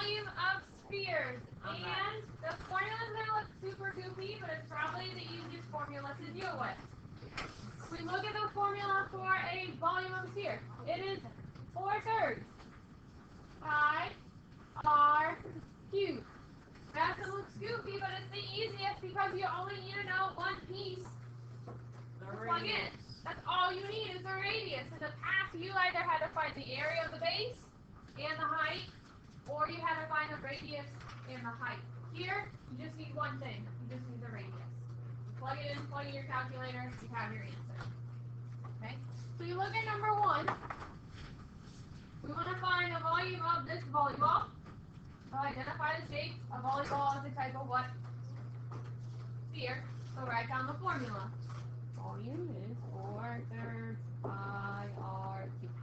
volume of spheres. And the formula is going to look super goofy, but it's probably the easiest formula to deal with. We look at the formula for a volume of sphere. It is 4/3 pi r cubed. Yes, it looks goofy, but it's the easiest because you only need to know one piece to plug in. That's all you need is the radius. In the past, you either had to find the area of the base and the height, or you had to find the radius and the height. Here, you just need one thing. You just need the radius. Plug it in, plug in your calculator, you have your answer. Okay? So you look at number 1. We want to find the volume of this volleyball. So identify the shape. A volleyball is a type of what? Sphere. So write down the formula. Volume is 4/3 pi r cubed.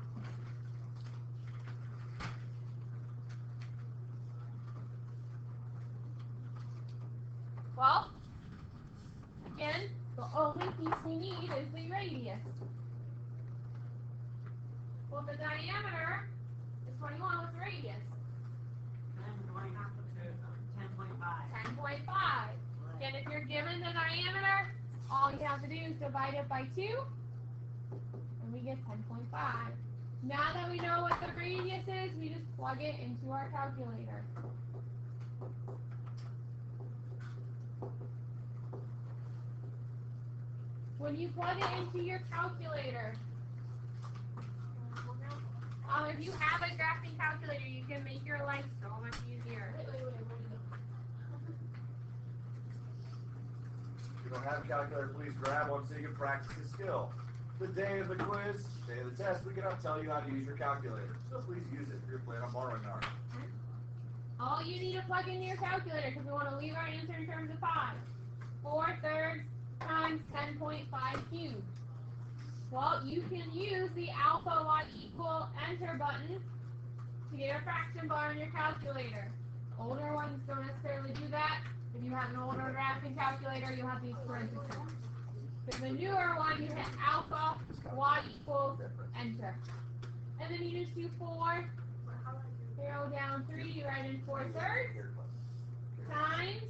Well, again, the only piece we need is the radius. Well, the diameter is 21. What's the radius? 10.5. Again, if you're given the diameter, all you have to do is divide it by 2, and we get 10.5. Now that we know what the radius is, we just plug it into our calculator. When you plug it into your calculator, if you have a graphing calculator, you can make your life so much easier. If you don't have a calculator, please grab one so you can practice the skill. The day of the quiz, day of the test, we cannot tell you how to use your calculator. So please use it if you're planning on borrowing ours. All you need to plug into your calculator, because we want to leave our answer in terms of pi. 4/3 times 10.5 cubed. Well, you can use the alpha y equal enter button to get a fraction bar in your calculator. Older ones don't necessarily do that. If you have an older graphing calculator, you'll have these parentheses. For the newer one, you hit alpha y equals enter. And then you just do 4, arrow down 3, you write in 4/3 times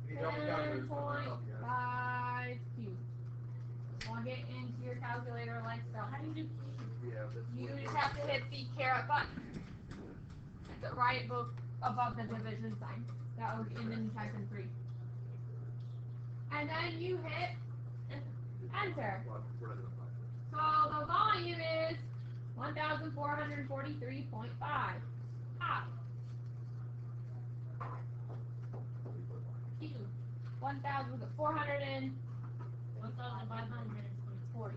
10.5 cubed. Plug it into your calculator like so. How do you do cubed? You just have to hit the caret button. It's right above the division sign. That was, and then you type in 3. And then you hit enter. So the volume is 1,443.5 pi. 1,540.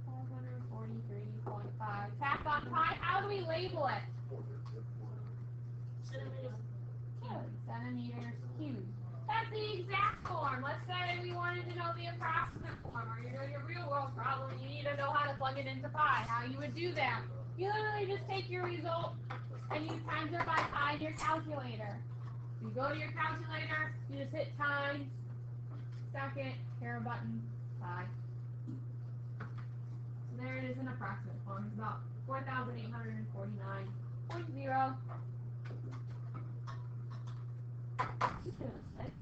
543.5. Tap on pi. How do we label it? Centimeters cubed. That's the exact form. Let's say we wanted to know the approximate form, or you're doing a real world problem, you need to know how to plug it into pi. How you would do that? You literally just take your result and you times it by pi in your calculator. You go to your calculator, you just hit times, second, caret button, pi. So there it is in approximate form. It's about 4,849.0.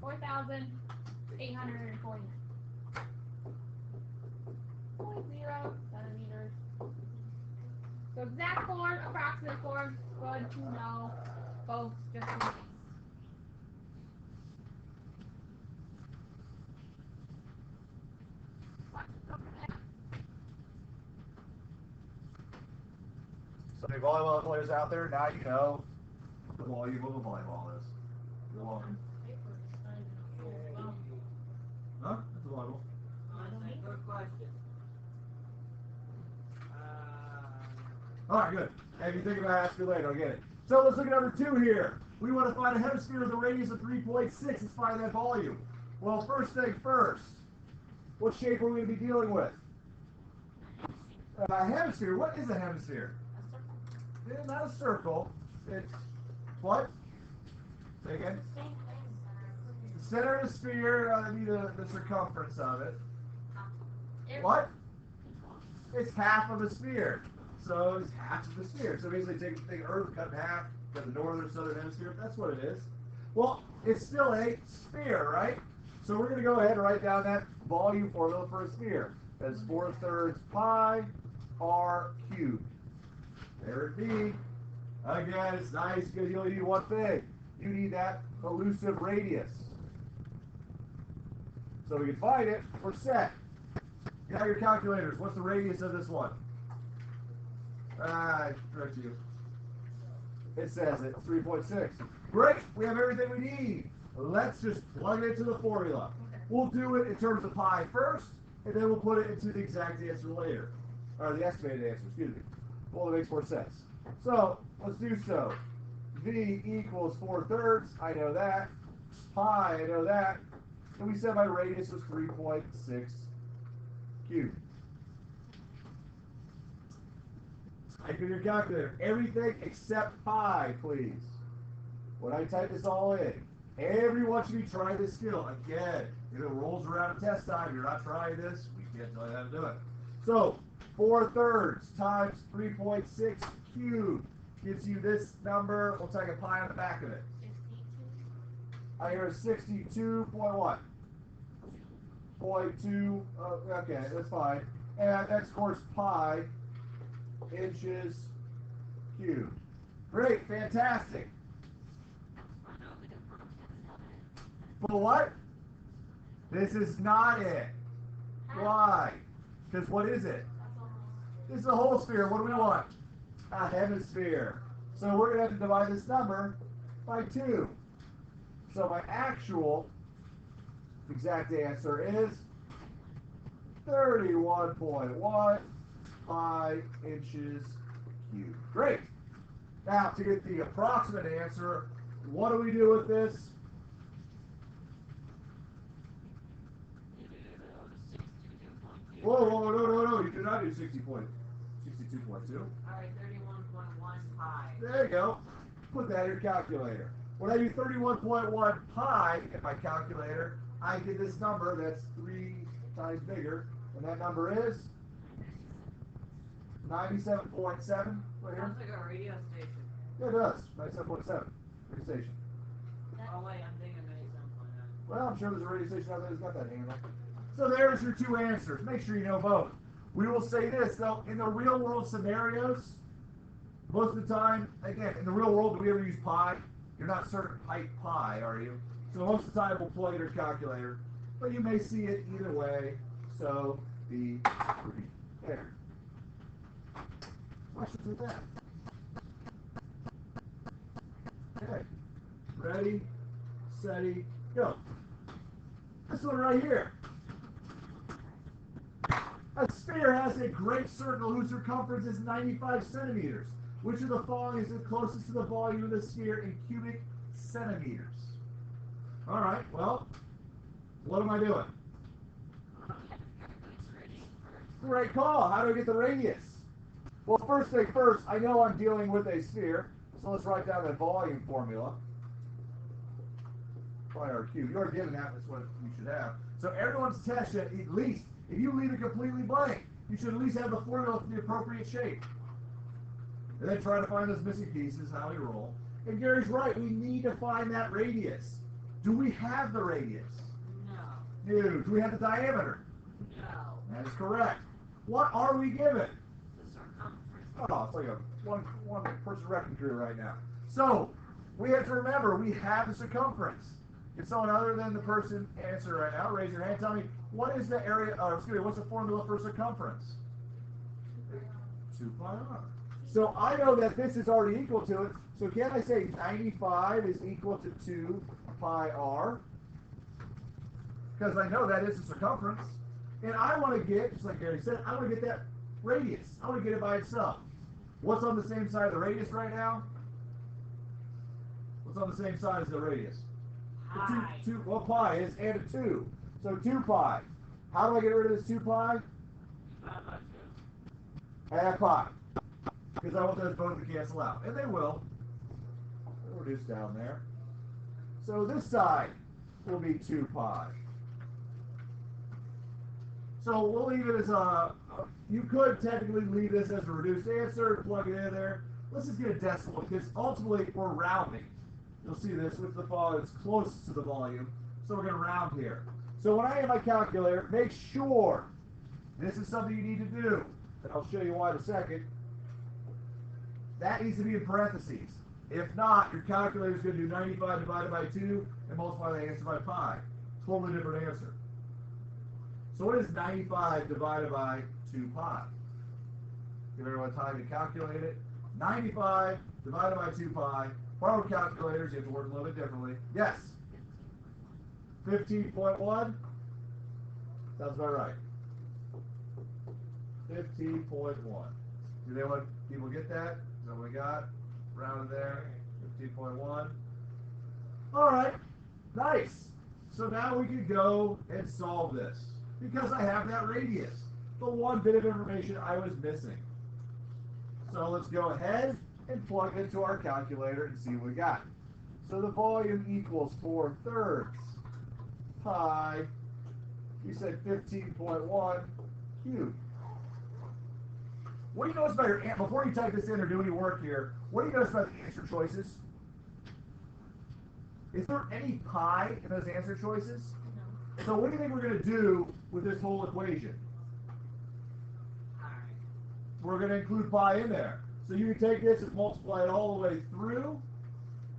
4,849.0 centimeters. So exact form, approximate form, good to know, both just in case. So many volleyball players out there, now you know the volume of a volleyball is. You're welcome. Huh? That's a volleyball. Good question. Alright, good. Hey, if you think about it, ask me later, I'll get it. So let's look at number 2 here. We want to find a hemisphere with a radius of 3.6. Let's find that volume. Well, first thing first, what shape are we going to be dealing with? A hemisphere. What is a hemisphere? It's not a circle. It's what? Say again? The center of the sphere, I mean the circumference of it. What? It's half of a sphere. So it's half of the sphere. So basically take Earth, cut in half, got the northern and southern hemisphere. That's what it is. Well, it's still a sphere, right? So we're going to go ahead and write down that volume formula for a sphere. That's 4/3 pi r cubed. There it be. Again, it's nice because you only need one thing. You need that elusive radius. So we can find it. We're set. Get out your calculators. What's the radius of this one? I correct you. It says it. 3.6. Great. We have everything we need. Let's just plug it into the formula. We'll do it in terms of pi first, and then we'll put it into the exact answer later. Or the estimated answer, excuse me. Well, it makes more sense. So, let's do so. V equals 4/3. I know that. Pi, I know that. And we said my radius was 3.6 cubed. Type in your calculator. Everything except pi, please. When I type this all in, everyone should be trying this skill. Again, if it rolls around test time, you're not trying this, we can't tell you how to do it. So, 4/3 times 3.6 cubed gives you this number. We'll take a pi on the back of it. I hear 62.1. 0.2, okay, that's fine. And that's, of course, pi inches cubed. Great, fantastic. But what? This is not it. Why? Because what is it? This is a whole sphere. What do we want? A hemisphere. So we're going to have to divide this number by 2. So my actual exact answer is 31.1 pi inches cubed. Great. Now, to get the approximate answer, what do we do with this? Whoa, no. You do not do 62.2. Alright, 31.1 pi. There you go. Put that in your calculator. When I do 31.1 pi in my calculator, I get this number that's 3 times bigger, and that number is 97.7 right here. Sounds like a radio station. Yeah, it does. 97.7 radio station. Oh wait, I'm thinking 97.9. Well, I'm sure there's a radio station out there that's got that handle. So there's your 2 answers. Make sure you know both. We will say this, though, in the real world scenarios, most of the time, again, in the real world, do we ever use pi? You're not certain height pi, are you? So most of the time, we'll plug in your calculator. But you may see it either way. So be prepared. Questions with that? Okay. Ready, steady, go. This one right here. A sphere has a great circle whose circumference is 95 centimeters. Which of the following is the closest to the volume of the sphere in cubic centimeters? All right, well, what am I doing? Great call. How do I get the radius? Well, first thing first, I know I'm dealing with a sphere, so let's write down the volume formula. Pi r cubed. You're given that, that's what you should have. So everyone's test should at least, if you leave it completely blank, you should at least have the formula for the appropriate shape. And then try to find those missing pieces, how we roll. And Gary's right, we need to find that radius. Do we have the radius? No. No. Do we have the diameter? No. That is correct. What are we given? The circumference. Oh, it's like a one person wrecking crew right now. So we have to remember we have the circumference. If someone other than the person answer right now, raise your hand. Tell me what is the area? Excuse me. What's the formula for circumference? 2 pi r. So I know that this is already equal to it. So can I say 95 is equal to 2 pi r? Because I know that is the circumference. And I want to get, just like Gary said, I want to get that radius. I want to get it by itself. What's on the same side of the radius right now? What's on the same side as the radius? Pi. Well, pi is and a 2. So 2 pi. How do I get rid of this 2 pi? Add pi. Because I want those both to cancel out. And they will. They'll reduce down there. So this side will be 2 pi. So we'll leave it as a you could technically leave this as a reduced answer, plug it in there. Let's just get a decimal because ultimately we're rounding. You'll see this with the volume, it's close to the volume, so we're going to round here. So when I have my calculator, make sure, this is something you need to do, and I'll show you why in a second, that needs to be in parentheses. If not, your calculator is going to do 95 divided by 2 and multiply the answer by pi. Totally different answer. So what is 95 divided by 2 pi? Give everyone time to calculate it. 95 divided by 2 pi. Borrowed calculators, you have to work a little bit differently. Yes? 15.1? Sounds about right. 15.1. Did anyone, people get that? Is that what we got? Rounded there. 15.1. All right. Nice. So now we can go and solve this because I have that radius. The one bit of information I was missing. So let's go ahead and plug into our calculator and see what we got. So the volume equals 4/3 pi, you said 15.1 cubed. What do you notice about your, before you type this in or do any work here, what do you notice about the answer choices? Is there any pi in those answer choices? No. So what do you think we're going to do with this whole equation? Alright. We're going to include pi in there. So you can take this and multiply it all the way through,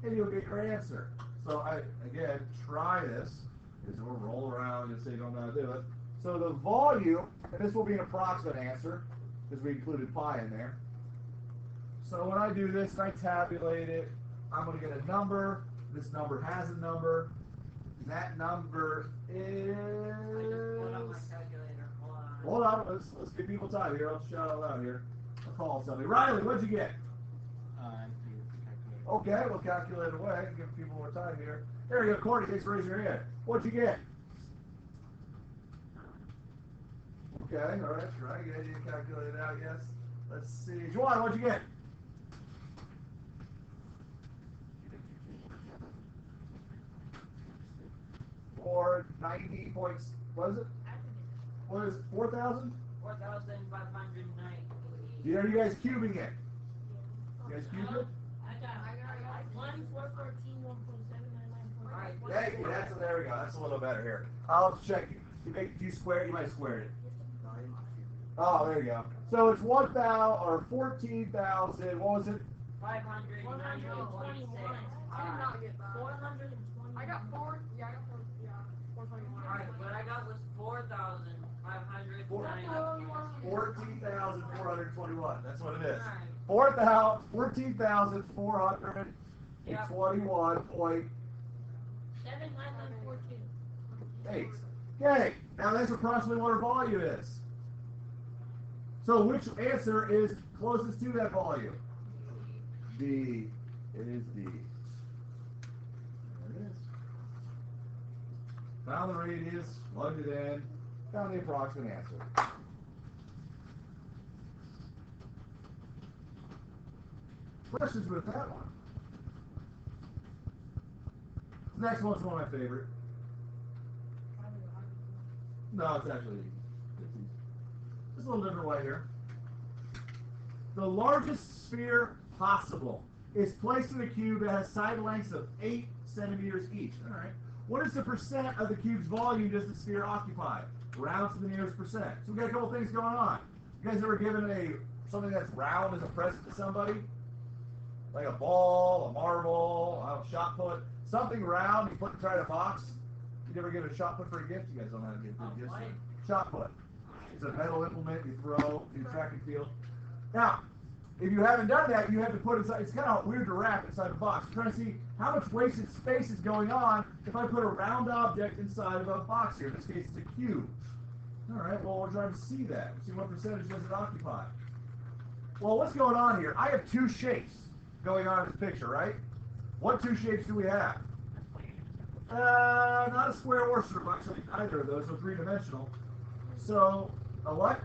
and you'll get your answer. So again, try this. Because we'll roll around and say you don't know how to do it. So the volume, and this will be an approximate answer, because we included pi in there. So when I do this and I tabulate it, I'm going to get a number. This number has a number. That number is... I just pulled up my calculator. Hold on. Hold on, let's give people time here. I'll shout out loud here. I'll call somebody. Riley, what'd you get? Okay, we'll calculate away. Give people more time here. There you go, Courtney. Thanks for raising your hand. What'd you get? Okay, all right, try again. You calculate it out, yes. Let's see. Juwan, what'd you get? For 90 points. What is it? What is it? 4,000? 4,590. Are you guys cubing it? You guys cubed it? I got 1,414, 1.799. Alright. Thank you. There we go. That's a little better here. I'll check. You squared. You might have squared it. Oh, there you go. So it's 1,000 or 14,000. What was it? 521. I did not get that. 420. I got 4. Yeah, I got 4. Yeah, 421. Alright, what I got was 4,590. 14,421. That's what it is. Alright. 14,421 point 79942. 8. Okay. Now that's approximately what our volume is. So which answer is closest to that volume? D. It is D. There it is. Found the radius, plugged it in, found the approximate answer. Questions with that one? The next one's one of my favorite. No, it's actually just a little different way here. The largest sphere possible is placed in a cube that has side lengths of 8 centimeters each. All right. What is the percent of the cube's volume does the sphere occupy? Round to the nearest percent. So we've got a couple things going on. You guys ever given something that's round as a present to somebody? Like a ball, a marble, a shot put, something round you put inside a box. You never give a shot put for a gift? You guys don't know how to give good gifts. Shot put. It's a metal implement you throw, do track and field. Now, if you haven't done that, you have to put inside, it's kind of weird to wrap inside a box. You're trying to see how much wasted space is going on if I put a round object inside of a box here. In this case, it's a cube. All right, well, we're trying to see that. See what percentage does it occupy. Well, what's going on here? I have two shapes going on in this picture, right? What two shapes do we have? Not a square or circle, actually, either of those, so three-dimensional. So, a what?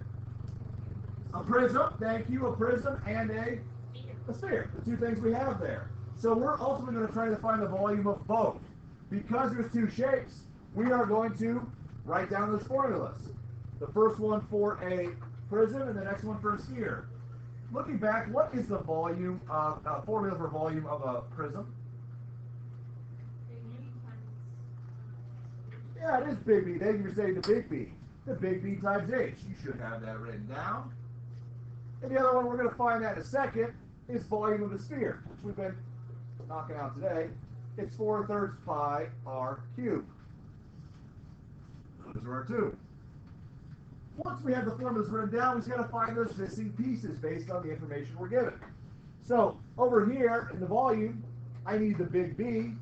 A prism, thank you, a prism and a sphere. The two things we have there. So we're ultimately going to try to find the volume of both. Because there's two shapes, we are going to write down those formulas. The first one for a prism, and the next one for a sphere. Looking back, what is the volume, formula for volume of a prism? Yeah, it is big B. Thank you for saying the big B. The big B times H. You should have that written down. And the other one we're going to find that in a second is volume of the sphere, which we've been knocking out today. It's 4/3 pi r cubed. Those are our two. Once we have the formulas written down, we just got to find those missing pieces based on the information we're given. So over here in the volume, I need the big B,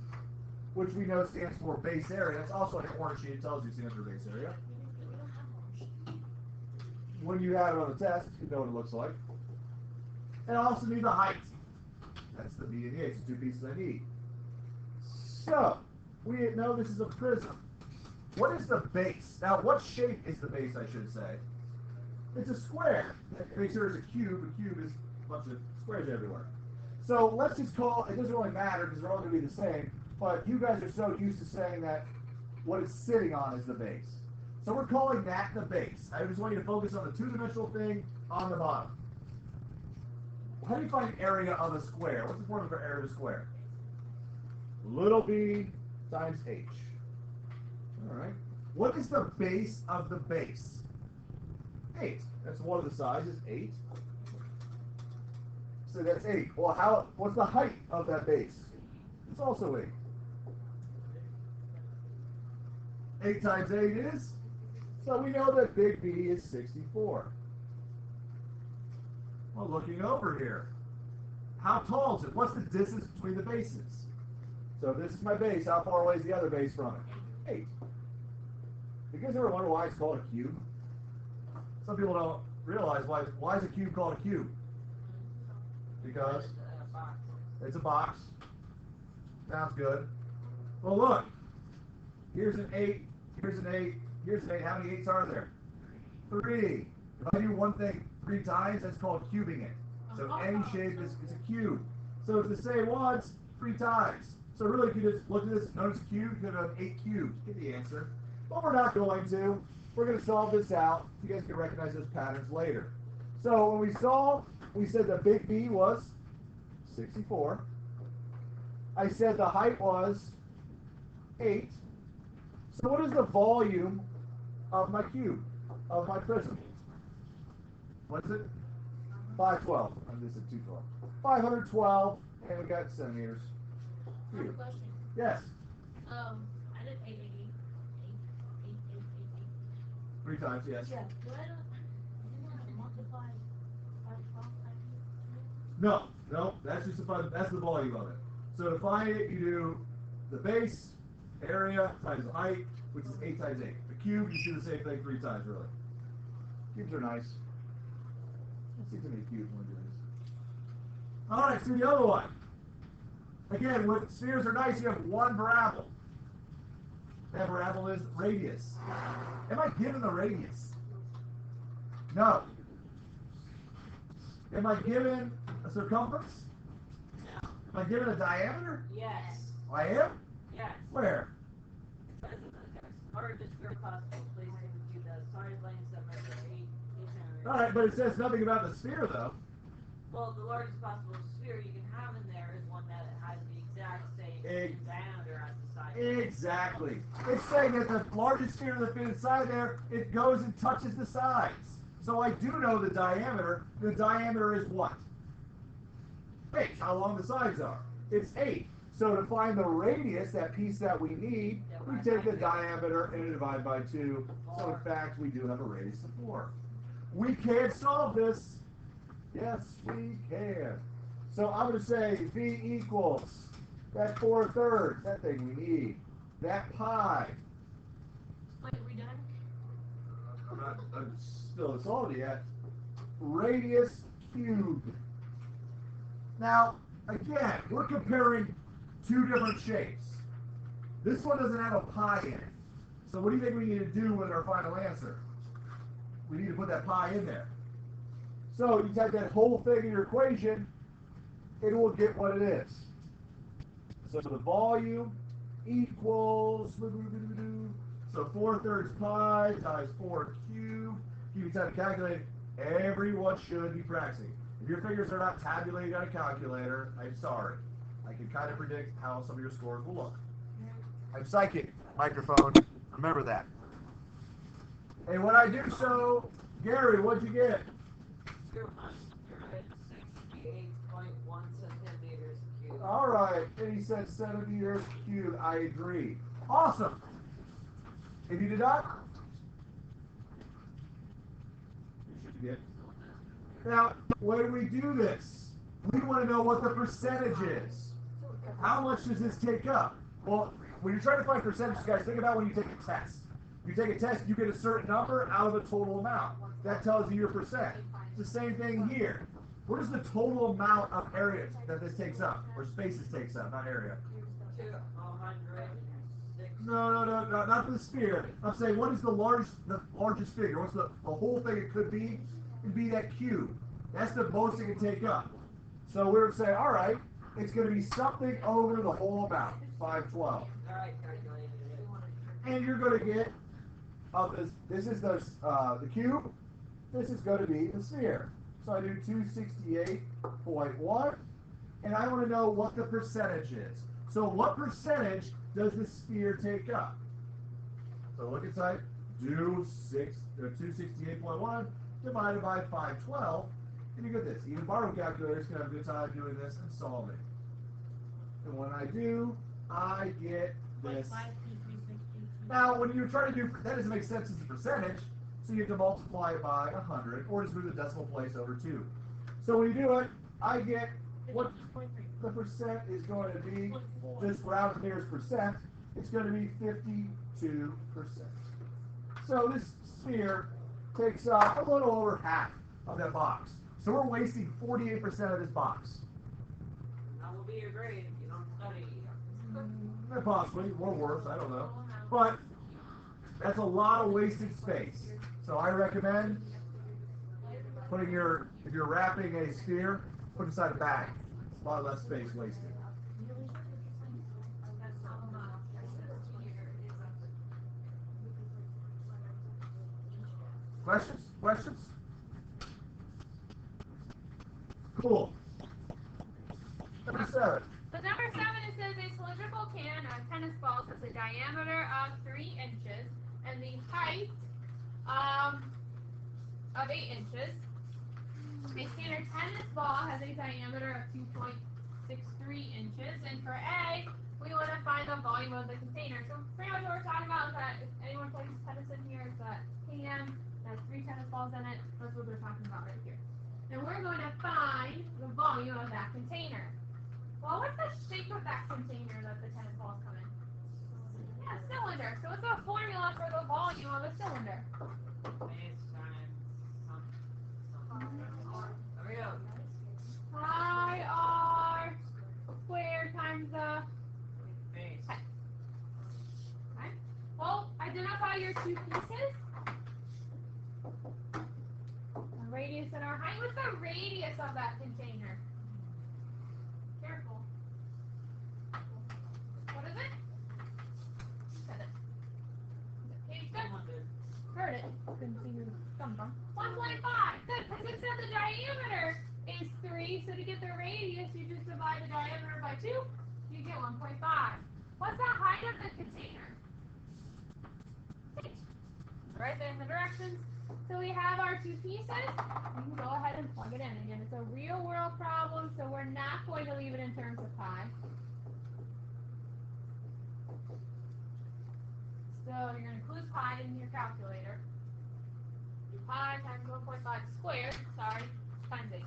which we know stands for base area. That's also on the corner sheet. It tells you it stands for base area. When you have it on the test, you know what it looks like. And I also need the height. That's the B and the H, the two pieces I need. So, we know this is a prism. What is the base? Now, what shape is the base, I should say? It's a square. Make sure it's a cube. A cube is a bunch of squares everywhere. So, let's just call, it doesn't really matter because they're all going to be the same, but you guys are so used to saying that what it's sitting on is the base. So we're calling that the base. I just want you to focus on the two-dimensional thing on the bottom. How do you find area of a square? What's the formula for area of a square? Little b times h. All right. What is the base of the base? 8. That's one of the sides is 8. So that's 8. Well, what's the height of that base? It's also 8. 8 times 8 is? So we know that big B is 64. Well, looking over here, how tall is it? What's the distance between the bases? So if this is my base, how far away is the other base from it? 8. You guys ever wonder why it's called a cube? Some people don't realize why is a cube called a cube? Because it's a box. Sounds good. Well, look. Here's an 8. Here's an 8. Here's an 8. How many 8s are there? 3. If I do one thing 3 times, that's called cubing it. So any shape is a cube. So if the same once, 3 times. So really, if you just look at this, notice cube, you could have 8 cubed. Get the answer. But we're not going to. We're going to solve this out. You guys can recognize those patterns later. So when we solved, we said the big B was 64. I said the height was 8. So what is the volume of my cube, of my prism? What's it? 512. And this is 212. 512, and we got centimeters. I have a question. Yes. I did 880. 3 times, yes. Yeah. Do I didn't have to multiply 512 times? No, that's just that's the volume of it. So to find it, you do the base, area, times the height, which is 8 times 8. The cube, you do the same thing 3 times, really. Cubes are nice. Let's see too many cubes when we do this. All right, let's do the other one. Again, with spheres are nice, you have one variable. That variable is radius. Am I given the radius? No. Am I given a circumference? No. Am I given a diameter? Yes. I am? Yes. Where? Or the sphere possible, please do the side lengths that measure 8 centimeters. All right, but it says nothing about the sphere, though. Well, the largest possible sphere you can have in there is one that has the exact same diameter as the side. Exactly. It's saying that the largest sphere that fits inside there, it goes and touches the sides. So I do know the diameter. The diameter is what? 8. How long the sides are? It's 8. So to find the radius, that piece that we need, we take the diameter and divide by 2. So in fact, we do have a radius of 4. We can solve this. Yes, we can. So I'm going to say V equals that 4/3, that thing we need. That pi. Wait, are we done? I'm still solved it yet. Radius cubed. Now, again, we're comparing 2 different shapes. This one doesn't have a pi in it. So what do you think we need to do with our final answer? We need to put that pi in there. So you type that whole thing in your equation, it will get what it is. So the volume equals, so 4/3 pi times 4 cubed. You can type calculate Everyone should be practicing. If your figures are not tabulated on a calculator, I'm sorry. I can kind of predict how some of your scores will look. I'm psychic. Microphone. Remember that. And when I do so, Gary, what'd you get? 268.1 centimeters cubed. All right. And he said centimeters cubed. I agree. Awesome. If you did not, you should get. Now, when we do this, we want to know what the percentage is. How much does this take up? Well, when you're trying to find percentages, guys, think about when you take a test. You take a test, you get a certain number out of a total amount. That tells you your percent. It's the same thing here. What is the total amount of area that this takes up? Or space this takes up, not area. 206. No, not for the sphere. I'm saying, what is the largest figure? What's the whole thing it could be? It'd be that cube. That's the most it can take up. So we're saying, all right, it's going to be something over the whole amount, 512. All right, calculated it. And you're going to get, this is the cube, this is going to be the sphere. So I do 268.1, and I want to know what the percentage is. So what percentage does the sphere take up? So look inside, do 268.1 divided by 512, and you get this. Even borrowed calculators can have a good time doing this and solving. And when I do, I get this. Now, when you're trying to do, that doesn't make sense as a percentage, so you have to multiply it by 100, or just move the decimal place over 2. So when you do it, I get what the percent is going to be, just round nearest percent, it's going to be 52%. So this sphere takes up a little over half of that box. So we're wasting 48% of this box. That will be your grade if you don't study. Possibly, or worse, I don't know. But that's a lot of wasted space. So I recommend putting if you're wrapping a sphere, put it inside a bag. It's a lot less space wasted. Questions? Cool. Number 7. So number 7, it says a cylindrical can of tennis balls has a diameter of 3 inches and the height of 8 inches. A standard tennis ball has a diameter of 2.63 inches, and for A, we want to find the volume of the container. So pretty much what we're talking about is that if anyone plays tennis in here, it's that can that has 3 tennis balls in it. That's what they're talking about right here. And we're going to find the volume of that container. Well, what's the shape of that container that the tennis balls come in? Yeah, cylinder. So what's the formula for the volume of a cylinder? Base times something. Hurry up. Pi r squared times the Base. height. Okay. Well, identify your two pieces. The radius and our height. What's the radius of that container? Careful. What is it? Said it. Page good? 100. Heard it. Couldn't see where it come from. 1.5. Good, because it said the diameter is 3, so to get the radius, you just divide the diameter by 2, you get 1.5. What's the height of the container? 6. Right there in the directions. So we have our two pieces. You can go ahead and plug it in. Again, it's a real world problem, so we're not going to leave it in terms of pi. So you're going to include pi in your calculator. Pi times 1.5 squared, times 8.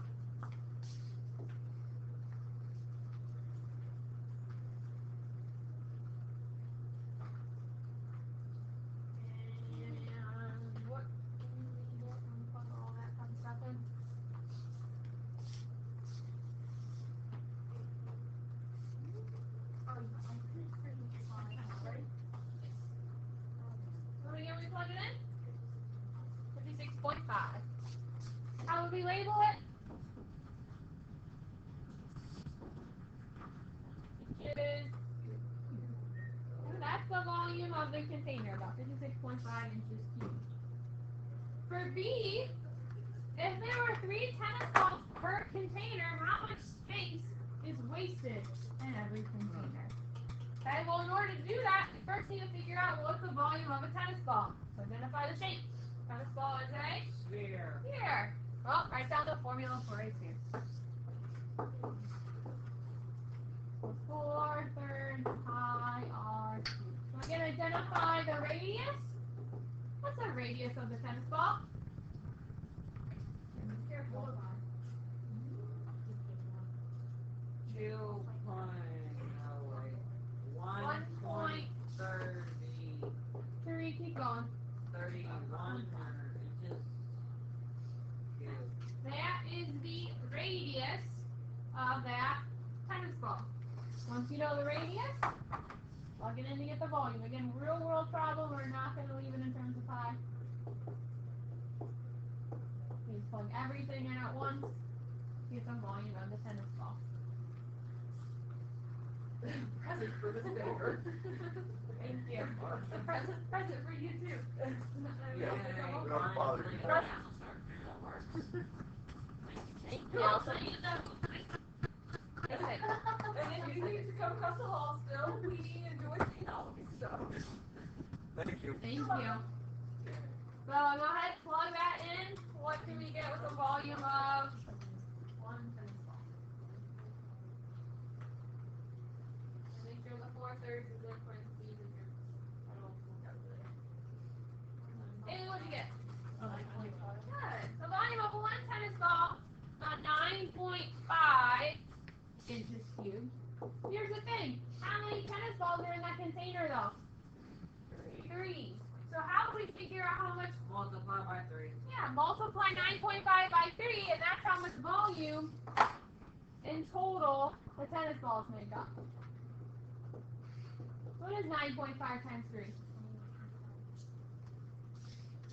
And what can we get when we plug all that fun stuff in? So again, we plug it in? 56.5. How would we label it? That's the volume of the container, about 56.5 inches cubed. For B, it are 3 tennis balls per container, how much space is wasted in every container? Okay, well, in order to do that, we first need to figure out what's the volume of a tennis ball. So identify the shape. Tennis ball is a Sphere. sphere. Well, write down the formula for a sphere. 4/3 pi r cubed. So we're going to identify the radius. What's the radius of the tennis ball? Be careful. 3, keep going. 31 inches. That is the radius of that tennis ball. Once you know the radius, plug it in to get the volume. Again, real world problem, we're not going to leave it in terms of pi. Please plug everything in at once, get the volume of the tennis ball. Present for Miss Baker. Thank you. Present for you too. Yeah, we don't bother you. Thank you. Also, you know. Okay. And then you need to come across the hall still, Weedy and Joyce and all this stuff. Thank you. Thank you. So go ahead, plug that in. What can we get with a volume of 1 tennis ball? Make sure the 4/3 is in parentheses if you're calculator. Haley, what'd you get? Good. The volume of 1 tennis ball, 9.5 inches cubed. Here's the thing. How many tennis balls are in that container though? 3. So how do we figure out how much? Multiply by 3. Yeah, multiply 9.5 by 3, and that's how much volume in total the tennis balls make up. What is 9.5 times 3?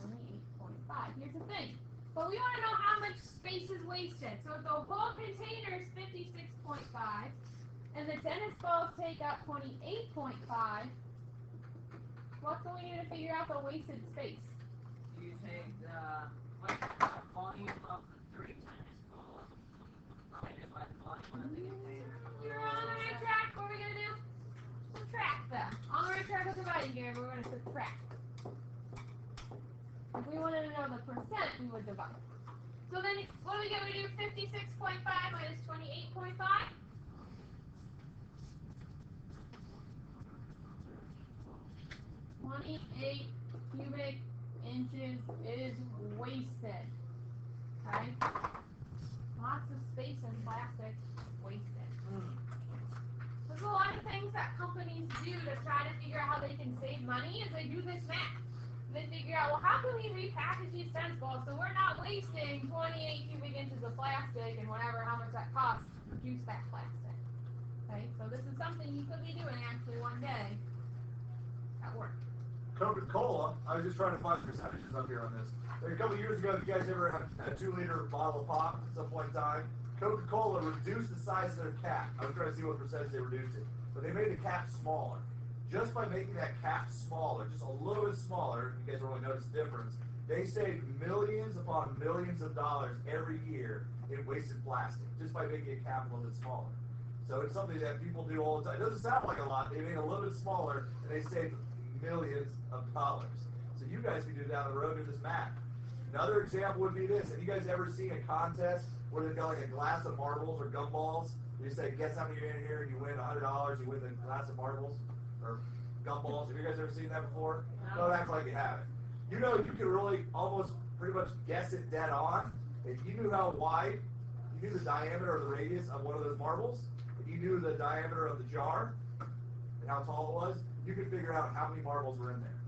28.5. Here's the thing. But we want to know how much space is wasted. So if the whole container is 56.5, and the tennis balls take up 28.5, what's the way to figure out the wasted space? You take the volume of the 3 tennis balls divided by the volume of the container. You're on the right track. What are we going to do? Subtract them. On the right track with dividing here, we're going to subtract. If we wanted to know the percent, we would divide. So then, what do we get? We do 56.5 minus 28.5. 28 cubic inches is wasted. Okay? Lots of space in plastic wasted. There's a lot of things that companies do to try to figure out how they can save money is they do this math. They figure out, well, how can we repackage these tennis balls so we're not wasting 28 cubic inches of plastic and whatever, how much that costs to produce that plastic. Okay? So this is something you could be doing actually one day at work. Coca-Cola, I was just trying to find the percentages up here on this. Like a couple years ago, if you guys ever had a 2-liter bottle of pop at some point in time, Coca-Cola reduced the size of their cap. I was trying to see what percentage they reduced it. But they made the cap smaller. Just by making that cap smaller, just a little bit smaller, you guys don't really notice the difference, they saved millions upon millions of dollars every year in wasted plastic, just by making a cap a little bit smaller. So it's something that people do all the time. It doesn't sound like a lot. They made it a little bit smaller, and they saved millions of dollars. So you guys can do down the road do this math. Another example would be this. Have you guys ever seen a contest where they've got like a glass of marbles or gumballs? You say, guess how many you're in here, and you win $100, you win the glass of marbles or gumballs. Have you guys ever seen that before? Don't act like you haven't. You know, you can really almost pretty much guess it dead on. If you knew how wide, you knew the diameter or the radius of one of those marbles, if you knew the diameter of the jar and how tall it was, you could figure out how many marbles were in there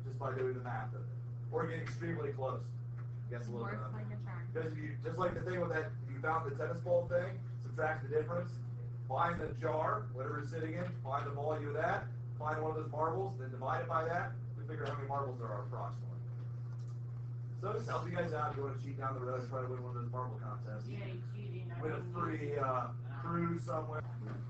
just by doing the math of it. Or get extremely close. Guess a little bit of it. Because if you, just like the thing with that, if you found the tennis ball thing, subtract the difference, find the jar, whatever it's sitting in, find the volume of that, find one of those marbles, then divide it by that, to figure out how many marbles there are approximately. So just help you guys out if you want to cheat down the road and try to win one of those marble contests. You ain't cheating. Win a free cruise somewhere.